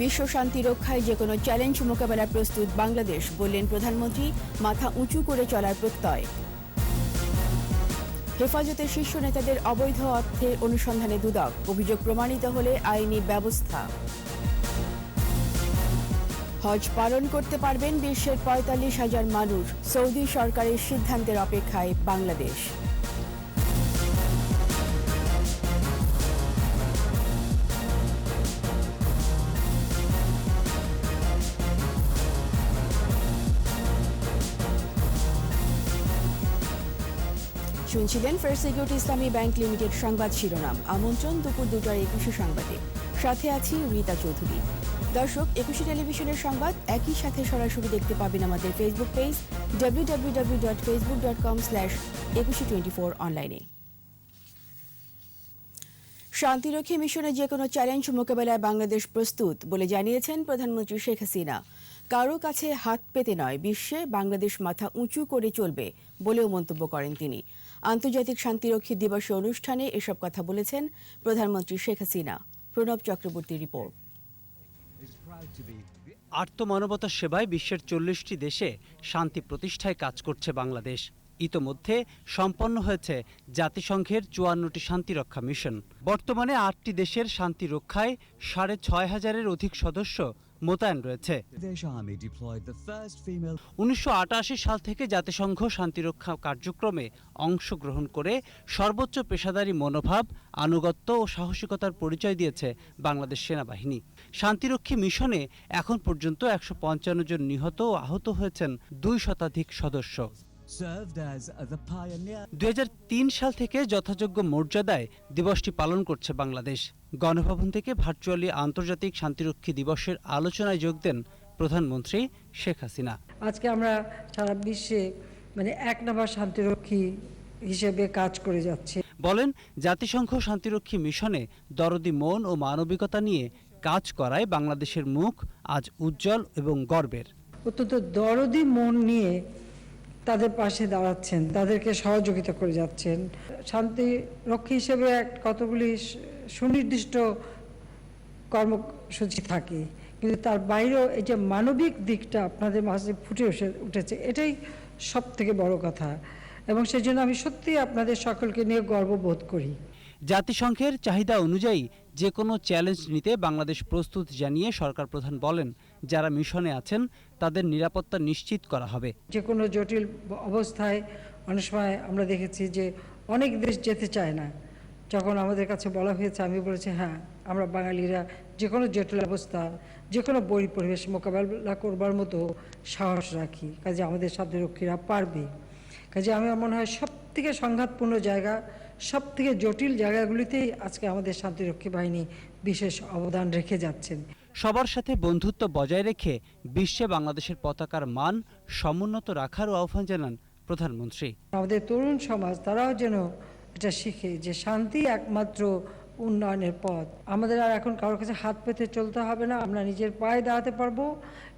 বিশ্ব শান্তি রক্ষায় যে কোনো চ্যালেঞ্জ মোকাবেলায় প্রস্তুত বাংলাদেশ, বললেন প্রধানমন্ত্রী। মাথা উঁচু করে চলার প্রত্যয়। হেফাজতের শীর্ষ নেতাদের অবৈধ অর্থের অনুসন্ধানে দুদক, অভিযোগ প্রমাণিত হলে আইনি ব্যবস্থা। হজ পালন করতে পারবেন বিশ্বের ৪৫,০০০ মানুষ, সৌদি সরকারের সিদ্ধান্তের অপেক্ষায় বাংলাদেশ। শুনছিলেন ফার্স্ট সিকিউরিটি ইসলামী ব্যাংক লিমিটেড সংবাদ শিরোনাম। আমন্ত্রণ দুপুর ২টার ২১ সংবাদে। সাথে আছি রীতা চৌধুরী। দর্শক, ২১ টেলিভিশনের সংবাদ একই সাথে সরাসরি দেখতে পাবেন আমাদের ফেসবুক পেজ www.facebook.com/2124 অনলাইনে। শান্তিরক্ষী মিশনে যে কোনো চ্যালেঞ্জ মোকাবেলায় বাংলাদেশ প্রস্তুত বলে জানিয়েছেন প্রধানমন্ত্রী শেখ হাসিনা। কারো কাছে হাত পেতে নয়, বিশ্বে বাংলাদেশ মাথা উঁচু করে চলবে বলেও মন্তব্য করেন তিনি। আন্তর্জাতিক শান্তিরক্ষী দিবসের অনুষ্ঠানে এসব কথা বলেছেন প্রধানমন্ত্রী শেখ হাসিনা। প্রণব চক্রবর্তীর রিপোর্ট। আর্তমানবতার সেবায় বিশ্বের ৪০টি দেশে শান্তি প্রতিষ্ঠায় কাজ করছে বাংলাদেশ। ইতোমধ্যে সম্পন্ন হয়েছে জাতিসংঘের ৫৪টি শান্তিরক্ষা মিশন। বর্তমানে ৮টি দেশের শান্তি রক্ষায় ৬,৫০০-এর অধিক সদস্য মোতায়েন রয়েছে। ১৯৮৮ সাল থেকে জাতিসংঘ শান্তিরক্ষা কার্যক্রমে অংশগ্রহণ করে সর্বোচ্চ পেশাদারী মনোভাব, আনুগত্য ও সাহসিকতার পরিচয় দিয়েছে বাংলাদেশ সেনাবাহিনী। শান্তিরক্ষী মিশনে এখন পর্যন্ত ১৫৫ জন নিহত ও আহত হয়েছেন ২ শতাধিক সদস্য। ২০০৩ সাল থেকে যথাযোগ্য মর্যাদায় দিবসটি পালন করছে বাংলাদেশ। গণভবন থেকে ভার্চুয়ালি আন্তর্জাতিক শান্তিরক্ষী দিবসের আলোচনায় যোগ দেন প্রধানমন্ত্রী শেখ হাসিনা। আজকে আমরা সারা বিশ্বে এক নম্বর শান্তিরক্ষী হিসেবে কাজ করে যাচ্ছি। বলেন, জাতিসংঘ শান্তিরক্ষী মিশনে দরদি মন ও মানবিকতা নিয়ে কাজ করায় বাংলাদেশের মুখ আজ উজ্জ্বল এবং গর্বের। অত্যন্ত দরদি মন নিয়ে তাদের পাশে দাঁড়াচ্ছেন, তাদেরকে সহযোগিতা করে যাচ্ছেন। শান্তিরক্ষী হিসেবে কতগুলি সুনির্দিষ্ট কর্মসূচি থাকে, কিন্তু তার বাইরেও এই যে মানবিক দিকটা আপনাদের মাঝে ফুটে উঠেছে, এটাই সব থেকে বড় কথা। এবং সেজন্য আমি সত্যি আপনাদের সকলকে নিয়ে গর্ববোধ করি। জাতিসংঘের চাহিদা অনুযায়ী যে কোনো চ্যালেঞ্জ নিতে বাংলাদেশ প্রস্তুত জানিয়ে সরকার প্রধান বলেন, যারা মিশনে আছেন তাদের নিরাপত্তা নিশ্চিত করা হবে। যে কোনো জটিল অবস্থায় অনেক সময় আমরা দেখেছি যে অনেক দেশ যেতে চায় না। যখন আমাদের কাছে বলা হয়েছে, আমি বলেছি হ্যাঁ, আমরা বাঙালিরা যে কোনো জটিল অবস্থা, যে কোনো পরিবেশ মোকাবেলা করবার মতো সাহস রাখি। কাজে আমাদের শান্তিরক্ষীরা পারবে। কাজে আমার মনে হয় সব থেকে সংঘাতপূর্ণ জায়গা, সব থেকে জটিল জায়গাগুলিতেই আজকে আমাদের শান্তিরক্ষী বাহিনী বিশেষ অবদান রেখে যাচ্ছেন। সবার সাথে বন্ধুত্ব বজায় রেখে বিশ্বে বাংলাদেশের পতাকার মান সমুন্নত রাখারও আহ্বান জানান প্রধানমন্ত্রী। আমাদের তরুণ সমাজ তারাও যেন এটা শিখে যে শান্তি একমাত্র উন্নয়নের পথ। আমাদের আর এখন কারোর কাছে হাত পেতে চলতে হবে না, আমরা নিজের পায়ে দাঁড়াতে পারবো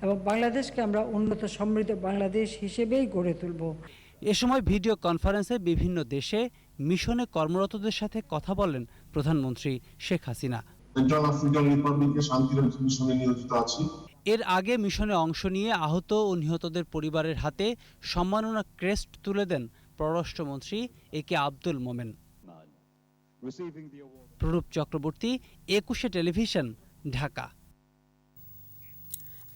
এবং বাংলাদেশকে আমরা উন্নত সমৃদ্ধ বাংলাদেশ হিসেবেই গড়ে তুলব। এ সময় ভিডিও কনফারেন্সে বিভিন্ন দেশে মিশনে কর্মরতদের সাথে কথা বলেন প্রধানমন্ত্রী শেখ হাসিনা। এর আগে মিশনে অংশ নিয়ে আহত ও নিহতদের পরিবারের হাতে সম্মাননা ক্রেস্ট তুলে দেন পররাষ্ট্রমন্ত্রী একে আব্দুল মোমেন। প্রণব চক্রবর্তী, ২১ টেলিভিশন, ঢাকা।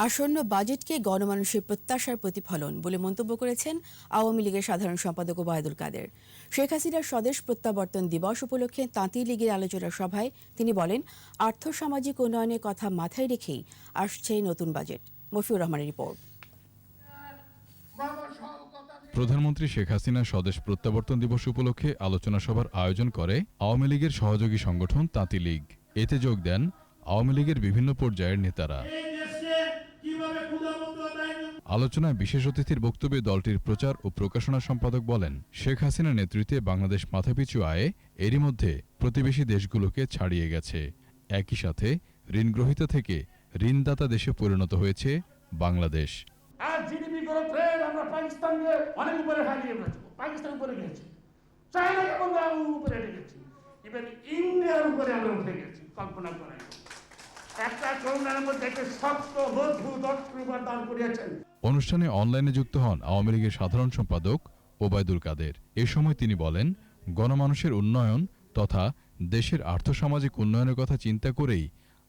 আসন্ন বাজেটকে গণমানুষের প্রত্যাশার প্রতিফলন বলে মন্তব্য করেছেন আওয়ামী লীগের সাধারণ সম্পাদক ওবায়দুল কাদের। শেখ হাসিনার স্বদেশ প্রত্যাবর্তন দিবস উপলক্ষে তাঁতি লীগের আলোচনা সভায় তিনি বলেন, আর্থসামাজিক উন্নয়নের কথা মাথায় রেখেই আসছে নতুন বাজেট। মফিউর রহমানের রিপোর্ট। প্রধানমন্ত্রী শেখ হাসিনা স্বদেশ প্রত্যাবর্তন দিবস উপলক্ষে আলোচনা সভার আয়োজন করে আওয়ামী লীগের সহযোগী সংগঠন তাঁতি লীগ। এতে যোগ দেন আওয়ামী লীগের বিভিন্ন পর্যায়ের নেতারা। আলোচনায় বিশেষ অতিথির বক্তব্যে দলটির প্রচার ও প্রকাশনা সম্পাদক বলেন, শেখ হাসিনার নেতৃত্বে বাংলাদেশ মাথাপিছু আয়ে এরই মধ্যে প্রতিবেশী দেশগুলোকে ছাড়িয়ে গেছে। একই সাথে ঋণগ্রহীতা থেকে ঋণদাতা দেশে পরিণত হয়েছে বাংলাদেশ। আর জিডিপি গ্রোথ রেট আমরা পাকিস্তানকে অনেক উপরে হারিয়ে ফেলেছি, পাকিস্তান উপরে গেছে, চায়নাকে আমরা উপরে রেখেছি, ইভেন ইন্ডিয়ার উপরে আমরা উঠে গেছি, কল্পনা করাই। একটা করোনার মধ্যে একটা শক্ত মজবুত অর্থনীতি দান করিয়েছেন। অনুষ্ঠানে অনলাইনে যুক্ত হন আওয়ামী লীগের সাধারণ সম্পাদক ওবায়দুল কাদের। এ সময় তিনি বলেন, গণমানুষের উন্নয়ন তথা দেশের আর্থসামাজিক উন্নয়নের কথা চিন্তা করেই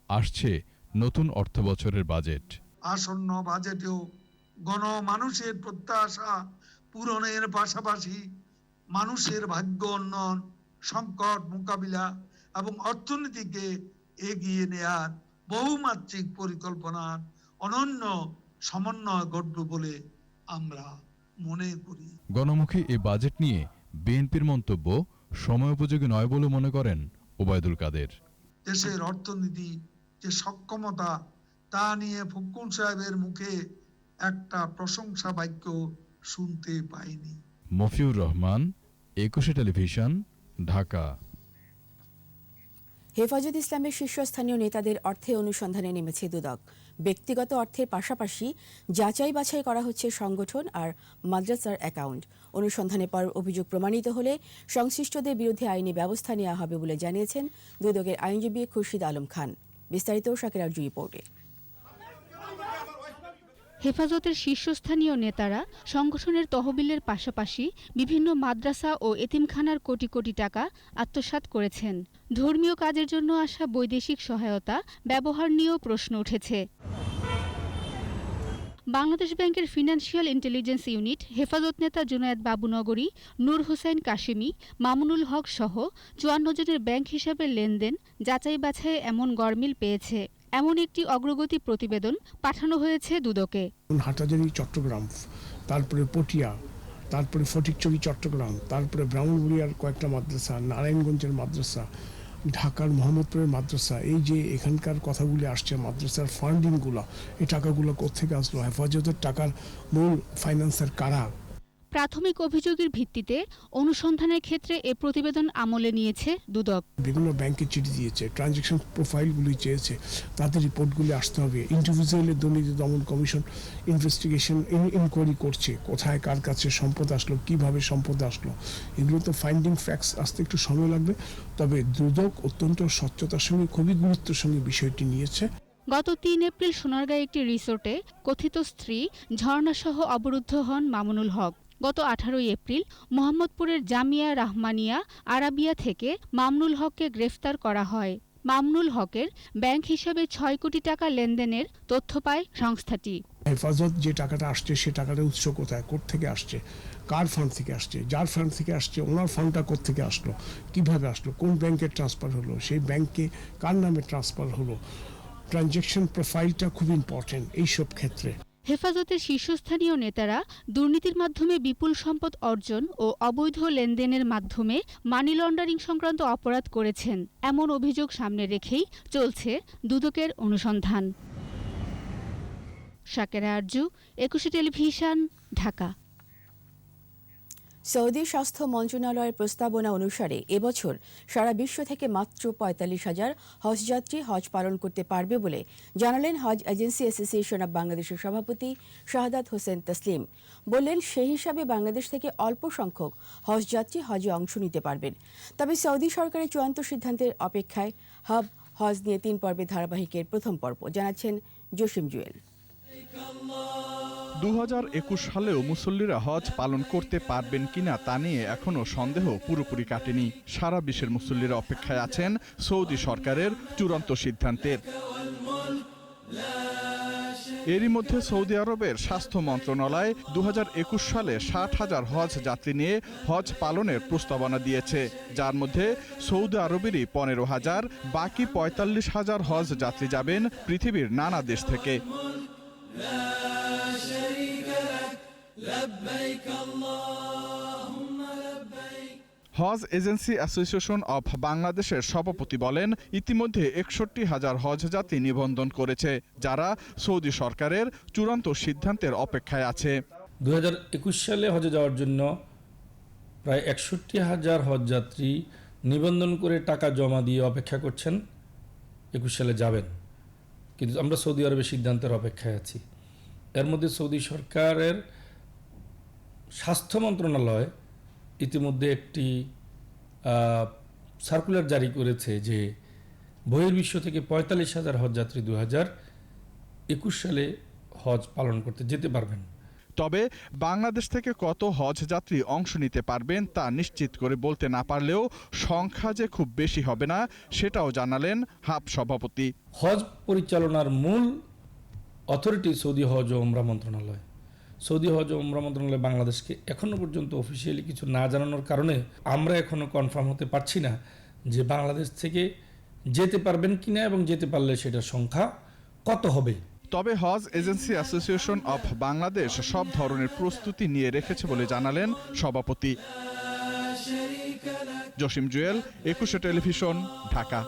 আসছে নতুন অর্থবছরের বাজেট। আসন্ন বাজেটেও গণমানুষের প্রত্যাশা পূরণের পাশাপাশি মানুষের ভাগ্য উন্নয়ন, সংকট মোকাবিলা এবং অর্থনীতিকে এগিয়ে নেয়ার বহুমাত্রিক পরিকল্পনার অনন্য সমন্বয় ঘটবে বলে আমরা মনে করি। গণমুখী এই বাজেট নিয়ে বিএনপির মন্তব্য সময়োপযোগী নয় বলে মনে করেন ওবায়দুল কাদের। দেশের অর্থনীতি যে সক্ষমতা তা নিয়ে ফখরুল সাহেবের মুখে একটা প্রশংসা বাক্য শুনতে পাইনি। মফিউর রহমান, 21 টেলিভিশন, ঢাকা। হেফাজত ইসলামের শীর্ষস্থানীয় নেতাদের অর্থে অনুসন্ধানে নেমেছে দুদক। ব্যক্তিগত অর্থের পাশাপাশি যাচাই বাছাই করা হচ্ছে সংগঠন আর মাদ্রাসার অ্যাকাউন্ট। অনুসন্ধানের পর অভিযোগ প্রমাণিত হলে সংশ্লিষ্টদের বিরুদ্ধে আইনি ব্যবস্থা নেওয়া হবে বলে জানিয়েছেন দুদকের আইনজীবী খুরশিদ আলম খান। বিস্তারিত শাকির আরজু রিপোর্টে। হেফাজতের শীর্ষস্থানীয় নেতারা সংগঠনের তহবিলের পাশাপাশি বিভিন্ন মাদ্রাসা ও এতিমখানার কোটি কোটি টাকা আত্মসাৎ করেছেন। ধর্মীয় কাজের জন্য আসা বৈদেশিক সহায়তা ব্যবহার নিয়েও প্রশ্ন উঠেছে। বাংলাদেশ ব্যাংকের ফিনান্সিয়াল ইন্টেলিজেন্স ইউনিট হেফাজত নেতা জুনায়েদ বাবুনগরী, নূর হোসেন কাশেমি, মামুনুল হক সহ ৫৪ জনের ব্যাংক হিসাবের লেনদেন যাচাই বাছাইয়ে এমন গরমিল পেয়েছে। এমন একটি অগ্রগতি প্রতিবেদন পাঠানো হয়েছে দুদকে। হাটহাজারী চট্টগ্রাম, তারপরে পটিয়া, তারপরে ফটিকছড়ি চট্টগ্রাম, তারপরে ব্রাহ্মণবাড়িয়ার কয়েকটা মাদ্রাসা, নারায়ণগঞ্জের মাদ্রাসা, ঢাকার মোহাম্মদপুরের মাদ্রাসা, এই যে এখানকার কথাগুলি আসছে, মাদ্রাসার ফান্ডিংগুলো, এই টাকাগুলো কোত্থেকে আসলো, হেফাজতের টাকার মূল ফাইন্যান্সার কারা। প্রাথমিক অভিযোগের ভিত্তিতে অনুসন্ধানের ক্ষেত্রে এ প্রতিবেদন আমলে নিয়েছে দুদক। বিভিন্ন ব্যাংকে চিঠি দিয়েছে, ট্রানজ্যাকশন প্রোফাইলগুলি চেয়েছে, তাদের রিপোর্টগুলি আসতে হবে। ইন্ডিভিজুয়ালের দুর্নীতি দমন কমিশন ইনভেস্টিগেশন ইনকোয়ারি করছে, কোথায় কার কাছে সম্পদ আসলো, কিভাবে সম্পদ আসলো, এগুলো তো ফাইন্ডিং ফ্যাক্টস আসতে একটু সময় লাগবে। তবে দুদক অত্যন্ত স্বচ্ছতার সঙ্গে, খুবই গুরুত্বের সঙ্গে বিষয়টি নিয়েছে। গত ৩ এপ্রিল সোনারগাঁয়ে একটি রিসোর্টে কথিত স্ত্রী ঝর্ণাসহ অবরুদ্ধ হন মামুনুল হক। গত ১৮ এপ্রিল মোহাম্মদপুরের জামিয়া রাহমানিয়া আরাবিয়া থেকে মামুনুল হককে গ্রেফতার করা হয়। মামুনুল হকের ব্যাংক হিসাবে ৬ কোটি টাকা লেনদেনের তথ্য পায় সংস্থাটি। হেফাজত যে টাকাটা আসছে, সে টাকাটার উৎস কোথায়, কোত্থেকে আসছে, কার ফান্ড থেকে আসছে, যার ফান্ড থেকে আসছে ওনার ফান্ডটা কোত্থেকে আসলো, কিভাবে আসলো, কোন ব্যাংকে ট্রান্সফার হলো, সেই ব্যাংকে কার নামে ট্রান্সফার হলো। ট্রানজ্যাকশন প্রোফাইলটা খুব ইম্পর্টেন্ট এইসব ক্ষেত্রে। হেফাজতের শীর্ষস্থানীয় নেতারা দুর্নীতির মাধ্যমে বিপুল সম্পদ অর্জন ও অবৈধ লেনদেনের মাধ্যমে মানি লন্ডারিং সংক্রান্ত অপরাধ করেছেন, এমন অভিযোগ সামনে রেখেই চলছে দুদকের অনুসন্ধান। শাকিরা আরজু, ২১ টেলিভিশন, ঢাকা। সৌদি স্বাস্থ্য মন্ত্রণালয়ের প্রস্তাবনা অনুসারে এবছর সারা বিশ্ব থেকে মাত্র ৪৫,০০০ হজযাত্রী হজ পালন করতে পারবে বলে জানালেন হজ এজেন্সি অ্যাসোসিয়েশন অব বাংলাদেশের সভাপতি শাহাদাত হোসেন তসলিম। বললেন, সেই হিসাবে বাংলাদেশ থেকে অল্প সংখ্যক হজযাত্রী হজে অংশ নিতে পারবেন। তবে সৌদি সরকারের চূড়ান্ত সিদ্ধান্তের অপেক্ষায় হাব হজ নিয়ে ৩ পর্বের ধারাবাহিকের প্রথম পর্ব, জানাচ্ছেন জসিম জুয়েল। ২০২১ সালেও মুসল্লিরা হজ পালন করতে পারবেন কিনা তা নিয়ে এখনও সন্দেহ পুরোপুরি কাটেনি। সারা বিশ্বের মুসল্লিরা অপেক্ষায় আছেন সৌদি সরকারের চূড়ান্ত সিদ্ধান্তের। এরই মধ্যে সৌদি আরবের স্বাস্থ্য মন্ত্রণালয় ২০২১ সালে ৬০,০০০ হজ যাত্রী নিয়ে হজ পালনের প্রস্তাবনা দিয়েছে, যার মধ্যে সৌদি আরবেরই ১৫,০০০, বাকি ৪৫,০০০ হজ যাত্রী যাবেন পৃথিবীর নানা দেশ থেকে। হজ এজেন্সি অ্যাসোসিয়েশন অব বাংলাদেশের সভাপতি বলেন, ইতিমধ্যে ৬১,০০০ হজ যাত্রী নিবন্ধন করেছে, যারা সৌদি সরকারের চূড়ান্ত সিদ্ধান্তের অপেক্ষায় আছে। ২০২১ সালে হজে যাওয়ার জন্য প্রায় ৬১,০০০ হজ যাত্রী নিবন্ধন করে টাকা জমা দিয়ে অপেক্ষা করছেন, ২১ সালে যাবেন। কিন্তু আমরা সৌদি আরবের সিদ্ধান্তের অপেক্ষায় আছি। এর মধ্যে সৌদি সরকারের স্বাস্থ্য মন্ত্রণালয় ইতিমধ্যে একটি সার্কুলার জারি করেছে যে বহির্বিশ্ব থেকে 45,000 হজযাত্রী 2021 সালে হজ পালন করতে যেতে পারবেন। তবে বাংলাদেশ থেকে কত হজ যাত্রী অংশ নিতে পারবেন তা নিশ্চিত করে বলতে না পারলেও সংখ্যা যে খুব বেশি হবে না সেটাও জানালেন হাব সভাপতি। হজ পরিচালনার মূল অথরিটি সৌদি হজ ও ওমরা মন্ত্রণালয়। সৌদি হজ ও ওমরা মন্ত্রণালয় বাংলাদেশকে এখনো পর্যন্ত অফিসিয়ালি কিছু না জানানোর কারণে আমরা এখনো কনফার্ম হতে পারছি না যে বাংলাদেশ থেকে যেতে পারবেন কিনা এবং যেতে পারলে সেটার সংখ্যা কত হবে। তবে হজ এজেন্সি অ্যাসোসিয়েশন অফ বাংলাদেশ সব ধরনের প্রস্তুতি নিয়ে রেখেছে বলে জানালেন সভাপতি। জসিম জুয়েল, 21 টেলিভিশন, ঢাকা।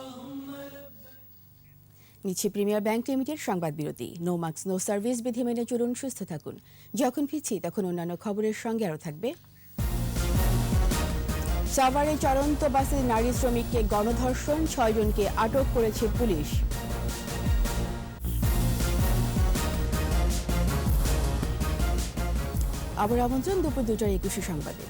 নিচ্ছে প্রিমিয়ার ব্যাংক লিমিটেড সংবাদ বিরতি। নো মাস্ক নো সার্ভিস বিধি মেনে চলুন, সুস্থ থাকুন। যখন ফিরছি তখন অন্যান্য খবরের সঙ্গে আরও থাকবে। সাভারে চলন্ত বাসে নারী শ্রমিককে গণধর্ষণ, 6 জনকে আটক করেছে পুলিশ। আবার আমন্ত্রণ দুপুর 2:21 সংবাদে।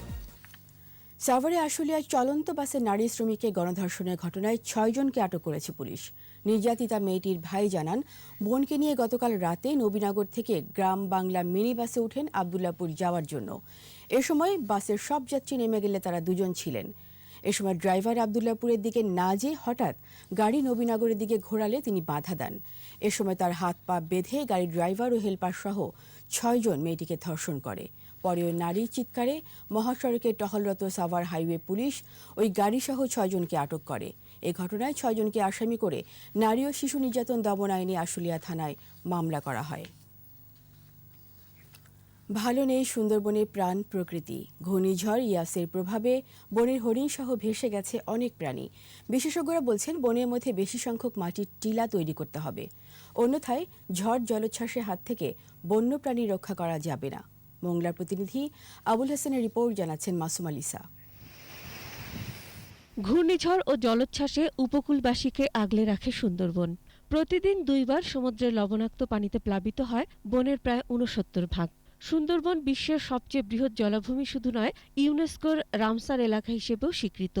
সাভারে আশুলিয়ায় চলন্ত বাসে নারী শ্রমিককে গণধর্ষণের ঘটনায় 6 জনকে আটক করেছে পুলিশ। নির্যাতিতা মেয়েটির ভাই জানান, বোনকে নিয়ে গতকাল রাতে নবীনগর থেকে গ্রাম বাংলা মিনি বাসে উঠেন আবদুল্লাপুর যাওয়ার জন্য। এ সময় বাসের সব যাত্রী নেমে গেলে তারা 2 জন ছিলেন। এ সময় ড্রাইভার আবদুল্লাপুরের দিকে না যেয়ে হঠাৎ গাড়ি নবীনগরের দিকে ঘোরালে তিনি বাধা দেন। এ সময় তার হাত পা বেঁধে গাড়ির ড্রাইভার ও হেলপার সহ 6 জন মেয়েটিকে ধর্ষণ করে। পরে ওই নারীর চিৎকারে মহাসড়কে টহলরত সাভার হাইওয়ে পুলিশ ওই গাড়িসহ 6 জনকে আটক করে। এ ঘটনায় 6 জনকে আসামি করে নারী ও শিশু নির্যাতন দমন আইনে আশুলিয়া থানায় মামলা করা হয়। ভালো নেই সুন্দরবনের প্রাণ প্রকৃতি। ঘূর্ণিঝড় ইয়াসের প্রভাবে বনের হরিণ সহ ভেসে গেছে অনেক প্রাণী। বিশেষজ্ঞরা বলছেন বনের মধ্যে বেশি সংখ্যক মাটির টিলা তৈরি করতে হবে, অন্যথায় ঝড় জলোচ্ছ্বাসের হাত থেকে বন্যপ্রাণী রক্ষা করা যাবে না। মোংলার প্রতিনিধি আবুল হাসানের রিপোর্ট, জানাচ্ছেন মাসুম আলিসা। ঘূর্ণিঝড় ও জলোচ্ছ্বাসে উপকূলবাসীকে আগলে রাখে সুন্দরবন। প্রতিদিন 2 বার সমুদ্রের লবণাক্ত পানিতে প্লাবিত হয় বনের প্রায় 69 ভাগ। সুন্দরবন বিশ্বের সবচেয়ে বৃহৎ জলাভূমি শুধু নয়, ইউনেস্কোর রামসার এলাকা হিসেবেও স্বীকৃত।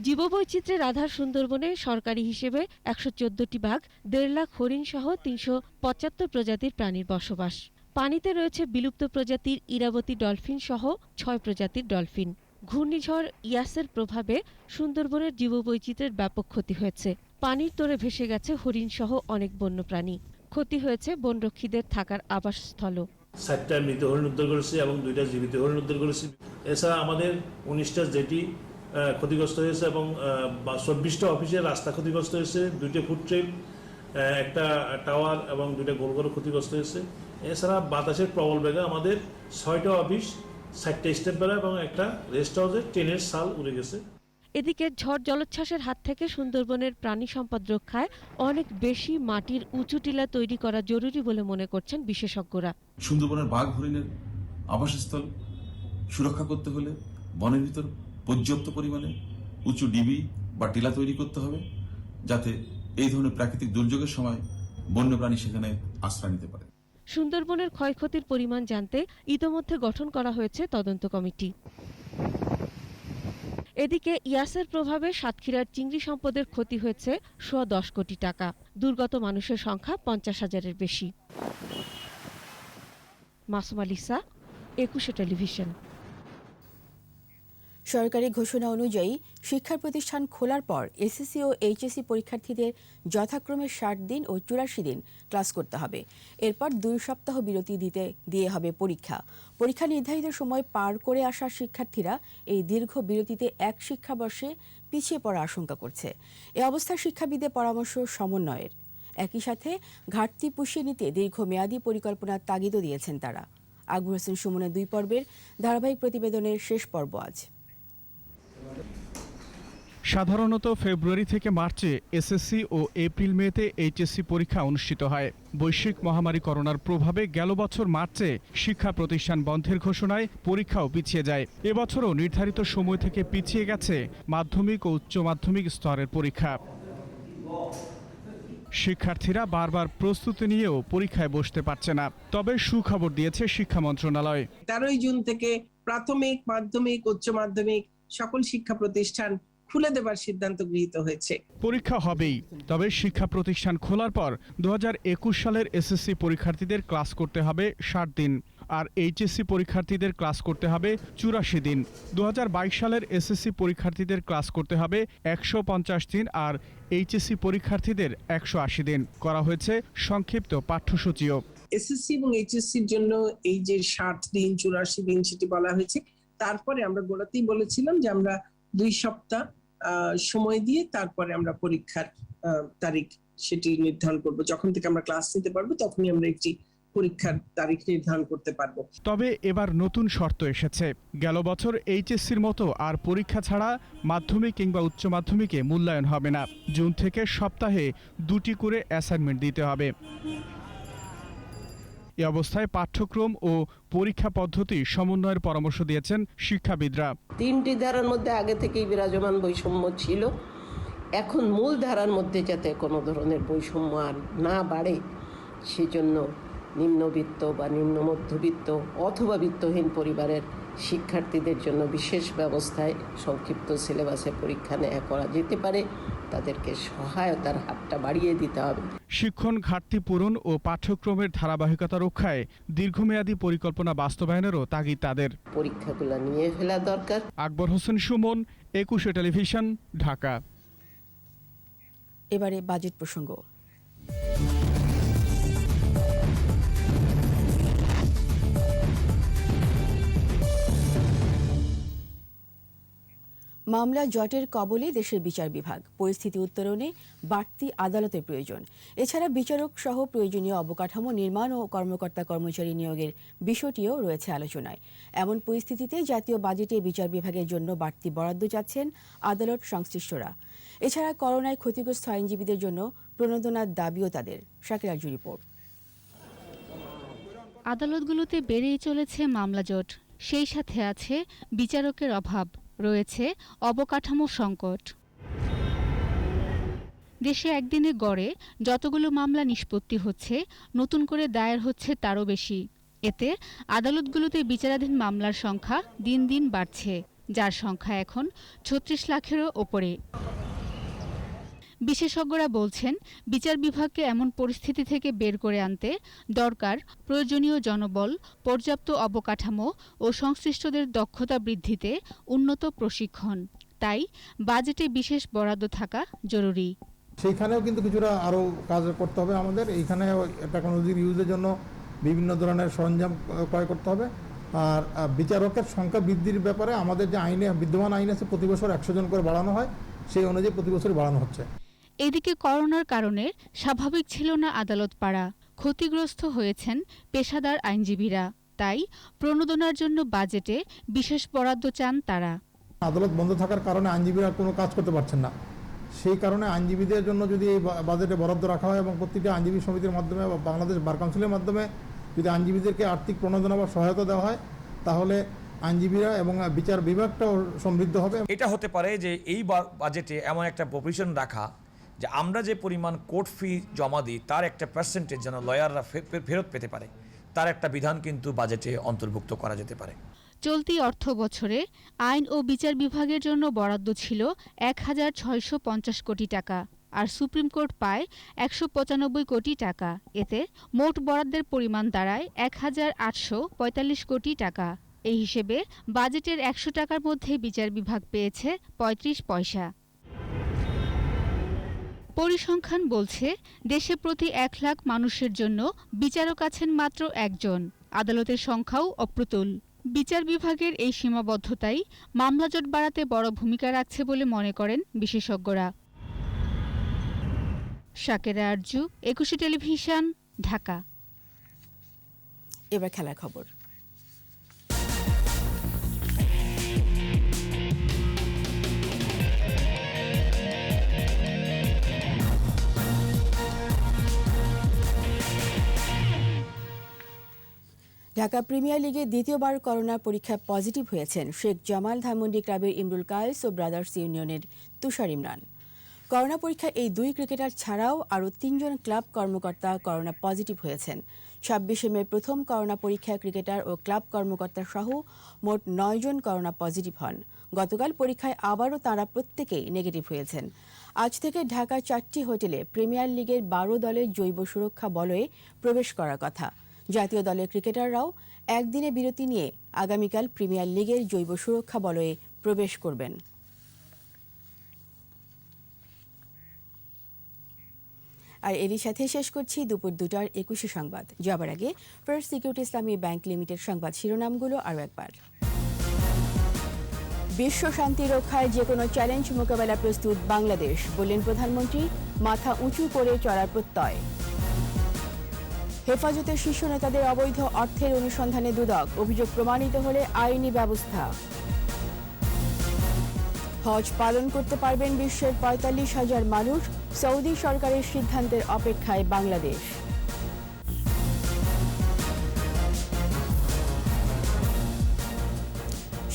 জীববৈচিত্র্যের আধার সুন্দরবনে সরকারি হিসেবে 114টি বাঘ, 1.5 লাখ হরিণ সহ 375 প্রজাতির প্রাণীর বসবাস। পানিতে রয়েছে বিলুপ্ত প্রজাতির ইরাবতী ডলফিন সহ 6 প্রজাতির ডলফিন। ঘূর্ণিঝড় ইয়াসের প্রভাবে সুন্দরবনের জীববৈচিত্র্যের ব্যাপক ক্ষতি হয়েছে। পানির তোড়ে ভেসে গেছে হরিণ সহ অনেক বন্যপ্রাণী। ক্ষতি হয়েছে বনরক্ষীদের থাকার আবাসস্থলও। 7টা মৃত হরিণ উদ্ধার করেছি এবং 2টা জীবিত হরিণ উদ্ধার করেছি। এছাড়া আমাদের 19টা জেটি ক্ষতিগ্রস্ত হয়েছে এবং 24টা অফিসের রাস্তা ক্ষতিগ্রস্ত হয়েছে, 2টা ফুড ট্রেল, একটা টাওয়ার এবং 2টা গোলঘর ক্ষতিগ্রস্ত হয়েছে। এছাড়া বাতাসের প্রবল বেগে আমাদের 6টা অফিস, 4টা স্টেপ বেড়া এবং একটা রেস্ট হাউসে ট্রেনের সাল উড়ে গেছে। এদিকে ঝড় জলোচ্ছ্বাসের হাত থেকে সুন্দরবনের প্রাণী সম্পদ রক্ষায় অনেক বেশি মাটির উঁচু টিলা তৈরি করা জরুরি বলে মনে করছেন বিশেষজ্ঞরা। সুন্দরবনের বাঘ হরিণের আবাসস্থল সুরক্ষা করতে হলে বনের ভিতর পর্যাপ্ত পরিমাণে উঁচু ডিবি বা টিলা তৈরি করতে হবে, যাতে এই ধরনের প্রাকৃতিক দুর্যোগের সময় বন্যপ্রাণী সেখানে আশ্রয় নিতে পারে। সুন্দরবনের ক্ষয়ক্ষতির পরিমাণ জানতে ইতোমধ্যে গঠন করা হয়েছে তদন্ত কমিটি। এদিকে ইয়াসের প্রভাবে সাতক্ষীরার চিংড়ি সম্পদের ক্ষতি হয়েছে 10 কোটি টাকা। দুর্গত মানুষের সংখ্যা 50,000-এর বেশি। মাসুম আলিসা, 21 টেলিভিশন। সরকারি ঘোষণা অনুযায়ী শিক্ষা প্রতিষ্ঠান খোলার পর এসএসসি ও এইচএসসি পরীক্ষার্থীদের যথাক্রমে 60 দিন ও 84 দিন ক্লাস করতে হবে। এরপর 2 সপ্তাহ বিরতি দিয়ে হবে পরীক্ষা। পরীক্ষা নির্ধারিত সময় পার করে আসা শিক্ষার্থীরা এই দীর্ঘ বিরতিতে এক শিক্ষাবর্ষে পিছিয়ে পড়ার আশঙ্কা করছে। এ অবস্থায় শিক্ষাবিদদের পরামর্শ সমন্বয়ের। একই সাথে ঘাটতি পুষিয়ে নিতে দীর্ঘমেয়াদী পরিকল্পনার তাগিদও দিয়েছেন তারা। আকবর হোসেন সুমনের 2 পর্বের ধারাবাহিক প্রতিবেদনের শেষ পর্ব আজ। সাধারণত ফেব্রুয়ারি থেকে মার্চে এসএসসি ও এপ্রিল মেতে এইচএসসি পরীক্ষা অনুষ্ঠিত হয়। বৈশ্বিক মহামারী করোনার প্রভাবে গেল বছর মার্চে শিক্ষা প্রতিষ্ঠান বন্ধের ঘোষণায় পরীক্ষাও পিছিয়ে যায়। এবছরও নির্ধারিত সময় থেকে পিছিয়ে গেছে মাধ্যমিক ও উচ্চ মাধ্যমিক স্তরের পরীক্ষা। শিক্ষার্থীরা বারবার প্রস্তুতি নিয়েও পরীক্ষায় বসতে পারছে না। তবে সুখবর দিয়েছে শিক্ষা মন্ত্রণালয়। 13 জুন থেকে প্রাথমিক, মাধ্যমিক, উচ্চ মাধ্যমিক সকল শিক্ষা প্রতিষ্ঠান খুলে দেবার সিদ্ধান্ত গৃহীত হয়েছে। পরীক্ষা হবেই, তবে শিক্ষা প্রতিষ্ঠান খোলার পর 2021 সালের এসএসসি পরীক্ষার্থীদের ক্লাস করতে হবে 60 দিন, আর এইচএসসি পরীক্ষার্থীদের ক্লাস করতে হবে 84 দিন। 2022 সালের এসএসসি পরীক্ষার্থীদের ক্লাস করতে হবে 150 দিন, আর এইচএসসি পরীক্ষার্থীদের 180 দিন। করা হয়েছে সংক্ষিপ্ত পাঠ্যসূচিও। এসএসসি এবং এইচএসসির জন্য এই যে 60 দিন 84 দিন সেটি বলা হয়েছে। তারপরে আমরা গোড়াতেই বলেছিলাম যে আমরা 2 সপ্তাহ সময় দিয়ে তারপরে আমরা পরীক্ষার তারিখ সেটি নির্ধারণ করব। যখন থেকে আমরা ক্লাস নিতে পারবো তখনই আমরা একটি পরীক্ষার তারিখ নির্ধারণ করতে পারবো। তবে এবার নতুন শর্ত এসেছে। গেল বছর এইচএসসির মতো আর পরীক্ষা ছাড়া মাধ্যমিক কিংবা উচ্চ মাধ্যমিকে মূল্যায়ন হবে না। জুন থেকে সপ্তাহে 2টি করে অ্যাসাইনমেন্ট দিতে হবে। এ অবস্থায় পাঠ্যক্রম ও পরীক্ষা পদ্ধতি সমন্বয়ের পরামর্শ দিয়েছেন শিক্ষাবিদরা। 3টি ধারার মধ্যে আগে থেকেই বিরাজমান বৈষম্য ছিল, এখন মূল ধারার মধ্যে যাতে কোনো ধরনের বৈষম্য আর না বাড়ে সেজন্য নিম্নবিত্ত বা নিম্ন মধ্যবিত্ত অথবা বিত্তহীন পরিবারের শিক্ষার্থীদের জন্য বিশেষ ব্যবস্থায় সংক্ষিপ্ত সিলেবাসে পরীক্ষা নেওয়া করা যেতে পারে। তাদেরকে সহায়তার হাতটা বাড়িয়ে দিতে হবে। শিক্ষণ ঘাটতি পূরণ ও পাঠ্যক্রমের ধারাবাহিকতা রক্ষায় দীর্ঘমেয়াদী পরিকল্পনা বাস্তবায়নেরও তাগিদ তাদের। পরীক্ষাগুলো নিয়ে ফেলা দরকার। আকবর হোসেন সুমন, 21 টেলিভিশন, ঢাকা। এবারে বাজেট প্রসঙ্গ। মামলা জটের কবলে দেশের বিচার বিভাগ। পরিস্থিতি উত্তরণে বাড়তি আদালতের প্রয়োজন। এছাড়া বিচারক সহ প্রয়োজনীয় অবকাঠামো নির্মাণ ও কর্মকর্তা কর্মচারী নিয়োগের বিষয়টিও রয়েছে আলোচনায়। এমন পরিস্থিতিতে জাতীয় বাজেটে বিচার বিভাগের জন্য বাড়তি বরাদ্দ চাচ্ছেন আদালত সংশ্লিষ্টরা। এছাড়া করোনায় ক্ষতিগ্রস্ত আইনজীবীদের জন্য প্রণোদনার দাবিও তাদের। শাকির আরজু রিপোর্ট। আদালতগুলোতে বেড়েই চলেছে মামলা জট, সেই সাথে আছে বিচারকের অভাব, রয়েছে অবকাঠামো সংকট। দেশে একদিনে গড়ে যতগুলো মামলা নিষ্পত্তি হচ্ছে, নতুন করে দায়ের হচ্ছে তারও বেশি। এতে আদালতগুলোতে বিচারাধীন মামলার সংখ্যা দিন দিন বাড়ছে, যার সংখ্যা এখন 36 লাখেরও ওপরে। বিশেষজ্ঞরা বলছেন, বিচার বিভাগকে এমন পরিস্থিতি থেকে বের করে আনতে দরকার প্রয়োজনীয় জনবল, পর্যাপ্ত অবকাঠামো ও সংশ্লিষ্টদের দক্ষতা বৃদ্ধিতে উন্নত প্রশিক্ষণ। তাই বাজেটে বিশেষ বরাদ্দ থাকা জরুরি। সেইখানেও কিন্তু কিছুটা আরও কাজ করতে হবে আমাদের। এইখানে টেকনোলজির ইউজের জন্য বিভিন্ন ধরনের সরঞ্জাম ক্রয় করতে হবে। আর বিচারকের সংখ্যা বৃদ্ধির ব্যাপারে আমাদের যে আইনে বিদ্যমান আইন আছে, প্রতি বছর 100 জন করে বাড়ানো হয়, সেই অনুযায়ী প্রতি বছরই বাড়ানো হচ্ছে। এদিকে করোনার কারণে স্বাভাবিক ছিল না আদালত পাড়া। ক্ষতিগ্রস্ত হয়েছেন পেশাদার আইনজীবীরা। তাই প্রণোদনার জন্য বাজেটে বিশেষ বরাদ্দ চান তারা। আদালত বন্ধ থাকার কারণে আইনজীবীরা কোনো কাজ করতে পারছেন না। সেই কারণে আইনজীবীদের জন্য যদি এই বাজেটে বরাদ্দ রাখা হয় এবং প্রতিটি আইনজীবী সমিতির মাধ্যমে বা বাংলাদেশ বার কাউন্সিলের মাধ্যমে যদি আইনজীবীদেরকে আর্থিক প্রণোদনা বা সহায়তা দেওয়া হয়, তাহলে আইনজীবীরা এবং বিচার বিভাগটাও সমৃদ্ধ হবে। এটা হতে পারে যে এই বাজেটে এমন একটা প্রভিশন রাখা যে আমরা যে পরিমাণ কোর্ট ফি জমা দিই তার একটা পার্সেন্টেজ যেন লয়াররা ফেরত পেতে পারে, তার একটা বিধান কিন্তু বাজেটে অন্তর্ভুক্ত করা যেতে পারে। চলতি অর্থ বছরে আইন ও বিচার বিভাগের জন্য বরাদ্দ ছিল 1650 কোটি টাকা, আর সুপ্রিম কোর্ট পায় 195 কোটি টাকা। এতে মোট বরাদ্দের পরিমাণ দাঁড়ায় 1845 কোটি টাকা। এই হিসেবে বাজেটের 100 টাকার মধ্যে বিচার বিভাগ পেয়েছে 35 পয়সা। পরিসংখ্যান বলছে, দেশে প্রতি 1 লাখ মানুষের জন্য বিচারক আছেন মাত্র একজন। আদালতের সংখ্যাও অপ্রতুল। বিচার বিভাগের এই সীমাবদ্ধতাই মামলা জট বাড়াতে বড় ভূমিকা রাখছে বলে মনে করেন বিশেষজ্ঞরা। শাকেরা আরজু, 21 টেলিভিশন, ঢাকা। এবার খেলার খবর। ঢাকা প্রিমিয়ার লিগে দ্বিতীয়বার করোনা পরীক্ষায় পজিটিভ হয়েছেন শেখ জামাল ধানমন্ডি ক্লাবের ইমরুল কায়েস ও ব্রাদার্স ইউনিয়নের তুষার ইমরান। করোনা পরীক্ষায় এই 2 ক্রিকেটার ছাড়াও আরও 3 জন ক্লাব কর্মকর্তা করোনা পজিটিভ হয়েছেন। 26শে মে প্রথম করোনা পরীক্ষায় ক্রিকেটার ও ক্লাব কর্মকর্তা সহ মোট 9 জন করোনা পজিটিভ হন। গতকাল পরীক্ষায় আবারও তাঁরা প্রত্যেকেই নেগেটিভ হয়েছেন। আজ থেকে ঢাকার 4টি হোটেলে প্রিমিয়ার লিগের 12 দলের জৈব সুরক্ষা বলয়ে প্রবেশ করার কথা। জাতীয় দলের ক্রিকেটাররাও একদিনে বিরতি নিয়ে আগামীকাল প্রিমিয়ার লিগের জৈব সুরক্ষা বলয়ে প্রবেশ করবেন। আর এরই সাথে শেষ করছি দুপুর 2টার 21 সংবাদ। যাবার আগে ফার্স্ট সিকিউরিটি ইসলামী ব্যাংক লিমিটেড সংবাদ শিরোনামগুলো আরও একবার। বিশ্ব শান্তি রক্ষায় যে কোনো চ্যালেঞ্জ মোকাবেলা প্রস্তুত বাংলাদেশ, বললেন প্রধানমন্ত্রী। মাথা উঁচু করে চলার প্রত্যয়। হেফাজতের শীর্ষ নেতাদের অবৈধ অর্থের অনুসন্ধানে দুদক, অভিযোগ প্রমাণিত হলে আইনি ব্যবস্থা। হজ পালন করতে পারবেন বিশ্বের 45,000 মানুষ, সৌদি সরকারের সিদ্ধান্তের অপেক্ষায় বাংলাদেশ।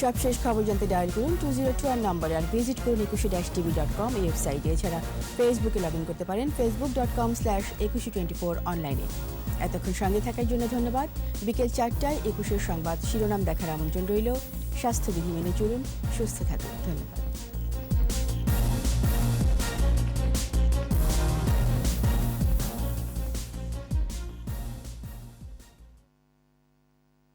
সবশেষ খবর জানতে ডায়াল করুন 202 নম্বরে, আর ভিজিট করুন 21-tv.com এই ওয়েবসাইটে। এছাড়া ফেসবুকে লগ ইন করতে পারেন facebook.com/2124 অনলাইনে। এতক্ষণ সঙ্গে থাকার জন্য ধন্যবাদ। বিকেল 4টায় 21 সংবাদ শিরোনাম দেখার আমন্ত্রণ রইল। স্বাস্থ্যবিধি মেনে চলুন, সুস্থ থাকুন। ধন্যবাদ।